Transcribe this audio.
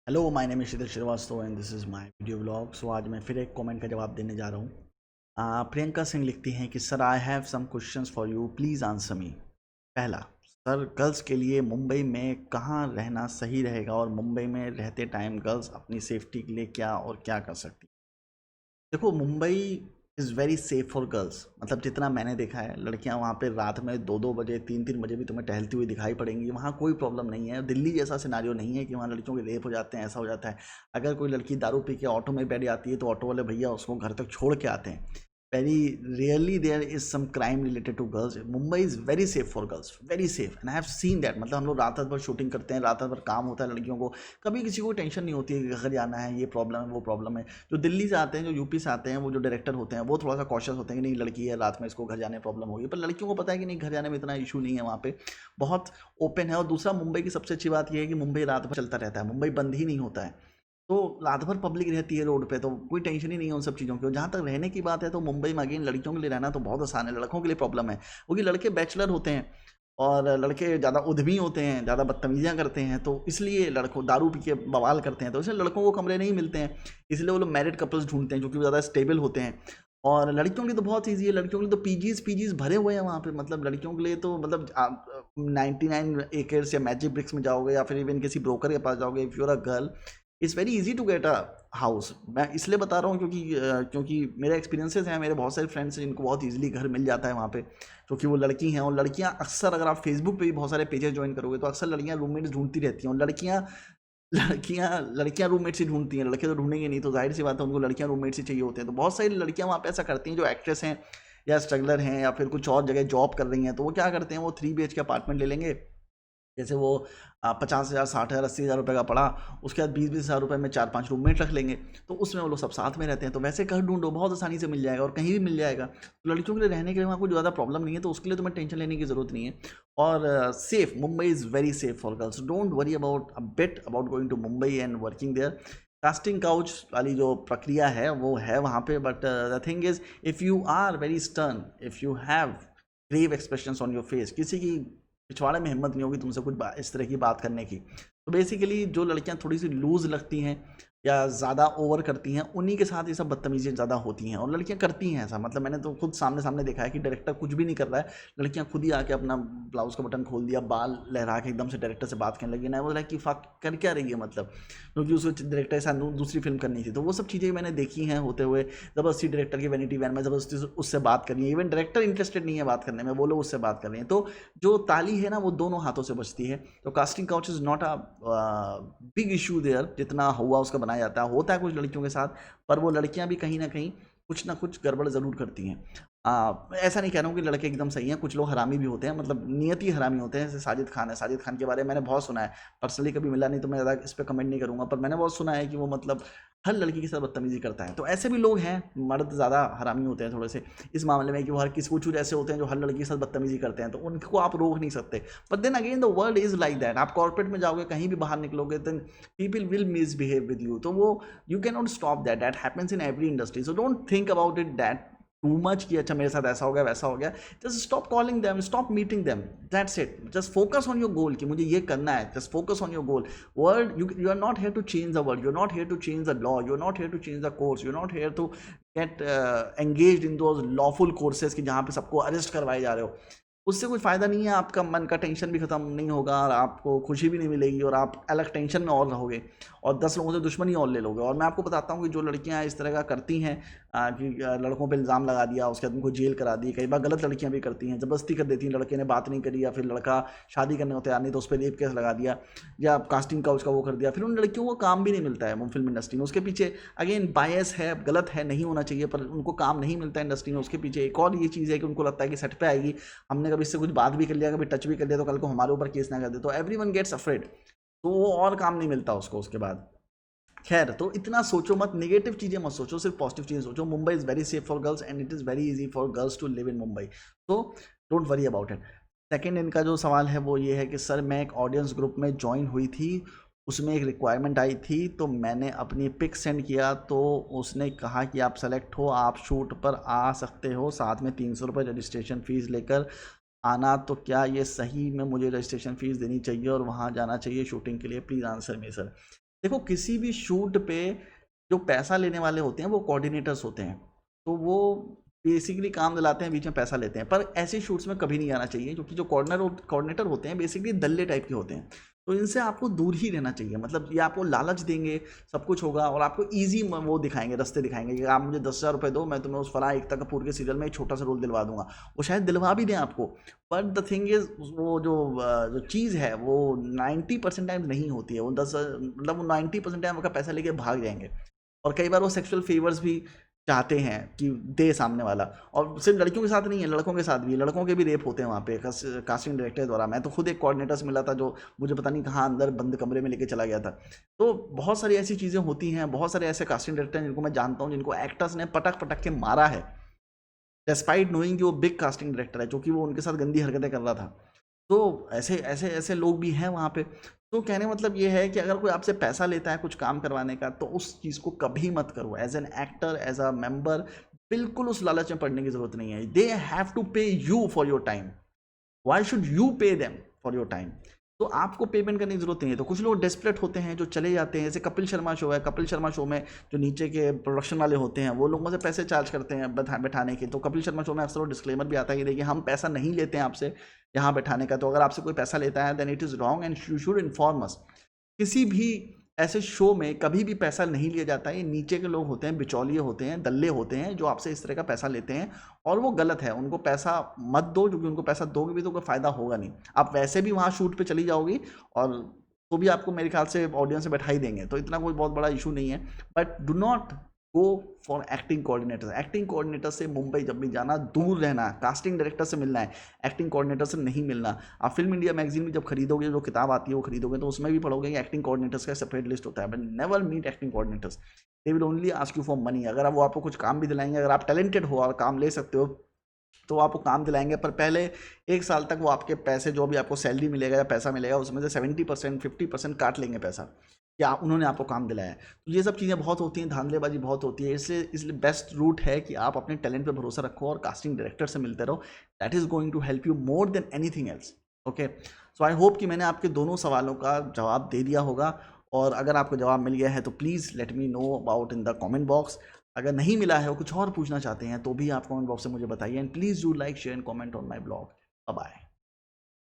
Hello my name is Sheetal Srivastava and this is my video blog. So आज मैं फिर एक कमेंट का जवाब देने जा रहा हूँ। प्रियंका सिंह लिखती हैं कि sir I have some questions for you please answer me. पहला, सर गर्ल्स के लिए मुंबई में कहाँ रहना सही रहेगा और मुंबई में रहते टाइम गर्ल्स अपनी सेफ्टी के लिए क्या और क्या कर सकती। देखो, Mumbai is very safe for girls. मतलब जितना मैंने देखा है, लड़कियां वहाँ पे रात में 2-2 बजे 3-3 बजे भी तुम्हें टहलती हुई दिखाई पड़ेंगी। वहाँ कोई प्रॉब्लम नहीं है। दिल्ली जैसा सिनारियो नहीं है कि वहाँ लड़कियों के रेप हो जाते हैं, ऐसा हो जाता है। अगर कोई लड़की दारू पी के ऑटो में बैठ जाती है तो ऑटो वाले भैया उसको घर तक छोड़ के आते हैं। Very rarely there is some crime related to girls. Mumbai is very safe for girls, very safe and I have seen that. मतलब हम लोग रात रात भर शूटिंग करते हैं, रात रात भर काम होता है लड़कियों को। कभी किसी को टेंशन नहीं होती है कि घर जाना है, ये प्रॉब्लम है, वो प्रॉब्लम है। जो दिल्ली से आते हैं, जो यूपी से आते हैं, वो जो डायरेक्टर होते हैं वो थोड़ा सा कॉशियस होते हैं कि नहीं लड़की है, रात में इसको घर जाने में प्रॉब्लम होगी। पर लड़कियों को पता है कि नहीं, घर जाने में इतना इशू नहीं है, वहाँ पे बहुत ओपन है। और दूसरा, मुंबई की सबसे अच्छी बात यह है कि मुंबई रात भर चलता रहता है, मुंबई बंद ही नहीं होता है। तो रात भर पब्लिक रहती है रोड पे, तो कोई टेंशन ही नहीं है उन सब चीज़ों की। और जहाँ तक रहने की बात है तो मुंबई में अगेन लड़कियों के लिए रहना तो बहुत आसान है, लड़कों के लिए प्रॉब्लम है क्योंकि लड़के बैचलर होते हैं और लड़के ज़्यादा उद्यमी होते हैं, ज़्यादा बदतमीजियाँ करते हैं। तो इसलिए लड़कों दारू पी के बवाल करते हैं, तो इसलिए लड़कों को कमरे नहीं मिलते हैं। इसलिए वो लोग मैरिड कपल्स ढूंढते हैं क्योंकि वो ज़्यादा स्टेबल होते हैं। और लड़कियों के लिए तो बहुत ईजी है, लड़कियों के लिए तो पीजीज पीजीज भरे हुए हैं वहाँ पे। मतलब लड़कियों के लिए तो मतलब आप 99 एकर्स या मैजिक ब्रिक्स में जाओगे या फिर इवन किसी ब्रोकर के पास जाओगे, if you are a girl it's very easy to get a house. मैं इसलिए बता रहा हूँ क्योंकि मेरे एक्सपीरियंसेस हैं, मेरे बहुत सारे फ्रेंड्स हैं जिनको बहुत इजीली घर मिल जाता है वहाँ पे, क्योंकि वो लड़की हैं। और लड़कियाँ अक्सर, अगर आप फेसबुक पे भी बहुत सारे पेजेस ज्वाइन करोगे तो अक्सर लड़कियाँ रूममेट्स ढूंढती रहती हैं। और लड़कियाँ लड़कियाँ लड़कियाँ रूममेट्स ही ढूंढती हैं, लड़के तो ढूंढेंगे नहीं, तो जाहिर सी बात है उनको लड़कियाँ रूममेट्स ही चाहिए होते हैं। तो बहुत सारी लड़कियाँ वहाँ पे ऐसा करती हैं जो एक्ट्रेस हैं या स्ट्रगलर हैं या फिर कुछ और जगह जॉब कर रही हैं। तो वो क्या करते हैं, वो 3 BHK अपार्टमेंट ले लेंगे। जैसे वो 50,000 60,000 80,000 रुपये का पड़ा, उसके बाद 20-20 हज़ार रुपये में 4-5 रूममेट रख लेंगे। तो उसमें वो लोग सब साथ में रहते हैं। तो वैसे घर ढूंढो, बहुत आसानी से मिल जाएगा और कहीं भी मिल जाएगा। तो लड़कियों के लिए रहने के लिए वहाँ कोई ज़्यादा प्रॉब्लम नहीं है, तो उसके लिए तुम्हें टेंशन लेने की ज़रूरत नहीं है। और safe, Mumbai is very safe for girls. Don't worry about a bit about going to Mumbai and working there. Casting couch वाली जो प्रक्रिया है वो है वहाँ पे, but the thing is, if you are very stern, if you have grave expressions on your face, किसी की पिछवाड़े में हिम्मत नहीं होगी तुमसे कुछ इस तरह की बात करने की। तो बेसिकली जो लड़कियां थोड़ी सी लूज लगती हैं या ज़्यादा ओवर करती हैं, उन्हीं के साथ ये सब बदतमीज़ियाँ ज़्यादा होती हैं। और लड़कियां करती हैं ऐसा, मतलब मैंने तो खुद सामने सामने देखा है कि डायरेक्टर कुछ भी नहीं कर रहा है, लड़कियां खुद ही आके अपना ब्लाउज़ का बटन खोल दिया, बाल लहरा के एकदम से डायरेक्टर से बात करने लगी। ना, वो लाइक कि फ़ाक कर क्या रही है, मतलब क्योंकि उसको डायरेक्टर के साथ दूसरी फिल्म करनी थी। तो वो सब चीज़ें मैंने देखी हैं होते हुए। ज़बरदस्ती डायरेक्टर की वैनिटी वैन में ज़बरदस्ती उससे बात करनी है, इवन डायरेक्टर इंटरेस्टेड नहीं है बात करने में, वो लोग उससे बात कर रहे हैं। तो जो ताली है ना वो दोनों हाथों से बजती है। तो casting couch is not a big issue there, जितना हुआ उसका बनाया जाता है। होता है कुछ लड़कियों के साथ, पर वो लड़कियां भी कहीं ना कहीं कुछ ना कुछ गड़बड़ ज़रूर करती हैं। ऐसा नहीं कह रहा हूँ कि लड़के एकदम सही हैं, कुछ लोग हरामी भी होते हैं, मतलब नियति हरामी होते हैं। जैसे साजिद खान है, साजिद खान के बारे में मैंने बहुत सुना है। पर्सनली कभी मिला नहीं तो मैं ज़्यादा इस पर कमेंट नहीं करूँगा, पर मैंने बहुत सुना है कि वो मतलब हर लड़की के साथ बदतमीजी करता है। तो ऐसे भी लोग हैं, मर्द ज़्यादा हरामी होते हैं थोड़े से इस मामले में, कि वो हर किसी कुछ कुछ ऐसे होते हैं जो हर लड़की के साथ बदतमीजी करते हैं, तो उनको आप रोक नहीं सकते। But then again the world is like that. आप कॉर्पोरेट में जाओगे, कहीं भी बाहर निकलोगे, then people will misbehave with you. तो वो you can not stop that, that happens in every industry. So don't think about it that too much कि अच्छा मेरे साथ ऐसा हो गया वैसा हो गया। Just stop calling them, stop meeting them, that's it. Just focus on your goal कि मुझे ये करना है। Just focus on your goal. World, you are not here to change the world, you are not here to change the law, you are not here to change the course, you are not here to get engage in those lawful courses कि जहाँ पे सबको arrest करवाए जा रहे हो। उससे कोई फ़ायदा नहीं है। आपका मन का टेंशन भी ख़त्म नहीं होगा और आपको खुशी भी नहीं मिलेगी और आप अलग टेंशन में और रहोगे और 10 लोगों से दुश्मनी और ले लोगे। और मैं आपको बताता हूँ कि जो लड़कियाँ इस तरह का करती हैं कि लड़कों पे इल्ज़ाम लगा दिया, उसके बाद उनको जेल करा दी, कई बार गलत लड़कियाँ भी करती हैं, ज़बरदस्ती कर देती हैं। लड़के ने बात नहीं करी या फिर लड़का शादी करने को तैयार नहीं तो उस पर रेप केस लगा दिया या कास्टिंग का उसका वो कर दिया, फिर उन लड़कियों को काम भी नहीं मिलता है फिल्म इंडस्ट्री में। उसके पीछे अगेन बायस है, गलत है, नहीं होना चाहिए, पर उनको काम नहीं मिलता है इंडस्ट्री में। उसके पीछे एक और ये चीज़ है कि उनको लगता है कि सेट पे आएगी, हमने कभी इससे कुछ बात भी कर लिया, कभी टच भी कर लिया, तो कल को हमारे ऊपर केस ना कर दे, तो एवरी वन गेट्स अफ्रेड। तो वो और काम नहीं मिलता उसको उसके बाद। खैर, तो इतना सोचो मत, नेगेटिव चीज़ें मत सोचो, सिर्फ पॉजिटिव चीज़ें सोचो। Mumbai is very safe for girls and it is very easy for girls to live in Mumbai. तो don't worry about it. Second इनका जो सवाल है वो ये है कि सर मैं एक ऑडियंस ग्रुप में ज्वाइन हुई थी, उसमें एक रिक्वायरमेंट आई थी, तो मैंने अपनी पिक सेंड किया तो उसने कहा कि आप सेलेक्ट हो, आप शूट पर आ सकते हो, साथ में 300 रुपये रजिस्ट्रेशन फ़ीस लेकर आना। तो क्या ये सही में मुझे रजिस्ट्रेशन फ़ीस देनी चाहिए और वहाँ जाना चाहिए शूटिंग के लिए? Please answer me sir. देखो किसी भी शूट पे जो पैसा लेने वाले होते हैं वो कोऑर्डिनेटर्स होते हैं, तो वो बेसिकली काम दिलाते हैं, बीच में पैसा लेते हैं। पर ऐसे शूट्स में कभी नहीं आना चाहिए, क्योंकि जो कोऑर्डिनेटर होते हैं बेसिकली दल्ले टाइप के होते हैं, तो इनसे आपको दूर ही रहना चाहिए। मतलब ये आपको लालच देंगे, सब कुछ होगा, और आपको ईजी वो दिखाएंगे, रास्ते दिखाएंगे कि आप मुझे 10,000 रुपये दो, मैं तुम्हें उस फलां एकता कपूर के सीरियल में एक छोटा सा रोल दिलवा दूंगा। वो शायद दिलवा भी दें आपको, पर द थिंग इज वो जो चीज़ है वो 90% टाइम नहीं होती है। वो 10 मतलब वो 90% टाइम आपका पैसा लेके भाग जाएंगे। और कई बार वो सेक्सुअल फेवर्स भी चाहते हैं कि दे सामने वाला, और सिर्फ लड़कियों के साथ नहीं है, लड़कों के साथ भी, लड़कों के भी रेप होते हैं वहाँ पे कास्टिंग डायरेक्टर द्वारा। मैं तो खुद एक कोऑर्डिनेटर से मिला था जो मुझे पता नहीं कहाँ अंदर बंद कमरे में लेके चला गया था। तो बहुत सारी ऐसी चीज़ें होती हैं, बहुत सारे ऐसे कास्टिंग डायरेक्टर हैं जिनको मैं जानता हूँ, जिनको एक्टर्स ने पटक पटक के मारा है, डिस्पाइट नोइंग कि वो बिग कास्टिंग डायरेक्टर है, क्योंकि वो उनके साथ गंदी हरकतें कर रहा था। तो ऐसे ऐसे ऐसे लोग भी हैं वहाँ पे। तो कहने मतलब ये है कि अगर कोई आपसे पैसा लेता है कुछ काम करवाने का, तो उस चीज़ को कभी मत करो। As an actor, as a member, बिल्कुल उस लालच में पड़ने की जरूरत नहीं है। They have to pay you for your time, why should you pay them for your time? तो आपको पेमेंट करने की जरूरत नहीं है। तो कुछ लोग डेस्परेट होते हैं जो चले जाते हैं, जैसे कपिल शर्मा शो है, कपिल शर्मा शो में जो नीचे के प्रोडक्शन वाले होते हैं वो लोगों से पैसे चार्ज करते हैं बैठाने के। तो कपिल शर्मा शो में अक्सर वो डिस्क्लेमर भी आता है कि देखिए हम पैसा नहीं लेते हैं आपसे यहाँ बैठाने का, तो अगर आपसे कोई पैसा लेता है then it is wrong and you should inform us. किसी भी ऐसे शो में कभी भी पैसा नहीं लिया जाता है। ये नीचे के लोग होते हैं, बिचौलिए होते हैं, दल्ले होते हैं जो आपसे इस तरह का पैसा लेते हैं, और वो गलत है। उनको पैसा मत दो, क्योंकि उनको पैसा दोगे भी तो कोई फ़ायदा होगा नहीं। आप वैसे भी वहाँ शूट पे चली जाओगी और तो भी आपको मेरे ख्याल से ऑडियंस से बैठा ही देंगे, तो इतना कोई बहुत बड़ा इशू नहीं है। But do not go for acting coordinator. Acting coordinator से मुंबई जब भी जाना, दूर रहना। कास्टिंग डायरेक्टर से मिलना है, एक्टिंग कोऑर्डिनेटर से नहीं मिलना। आप फिल्म इंडिया मैगजीन में जब खरीदोगे, जो किताब आती है वो खरीदोगे, तो उसमें भी पढ़ोगे कि एक्टिंग कोऑर्डिनेटर्स का सेपरेट लिस्ट होता है। But never meet acting coordinators, they will only ask you for money. अगर वो आपको कुछ काम भी दिलाएंगे, अगर आप टैलेंटेड हो और काम ले सकते हो, तो आपको काम दिलाएंगे, पर पहले 1 साल तक वो आपके पैसे, जो भी आपको सैलरी मिलेगा या पैसा मिलेगा, उसमें से 70% 50% काट लेंगे पैसा, क्या उन्होंने आपको काम दिलाया है। तो ये सब चीज़ें बहुत होती हैं, धांधलेबाजी बहुत होती है। इसलिए बेस्ट रूट है कि आप अपने टैलेंट पे भरोसा रखो और कास्टिंग डायरेक्टर से मिलते रहो। That is going to help you more than anything else. Okay, so I hope कि मैंने आपके दोनों सवालों का जवाब दे दिया होगा, और अगर आपको जवाब मिल गया है तो please let me know about in the comment box. अगर नहीं मिला है और कुछ और पूछना चाहते हैं तो भी आप कमेंट बॉक्स से मुझे बताइए, and please do like, share and comment on my blog. Bye bye.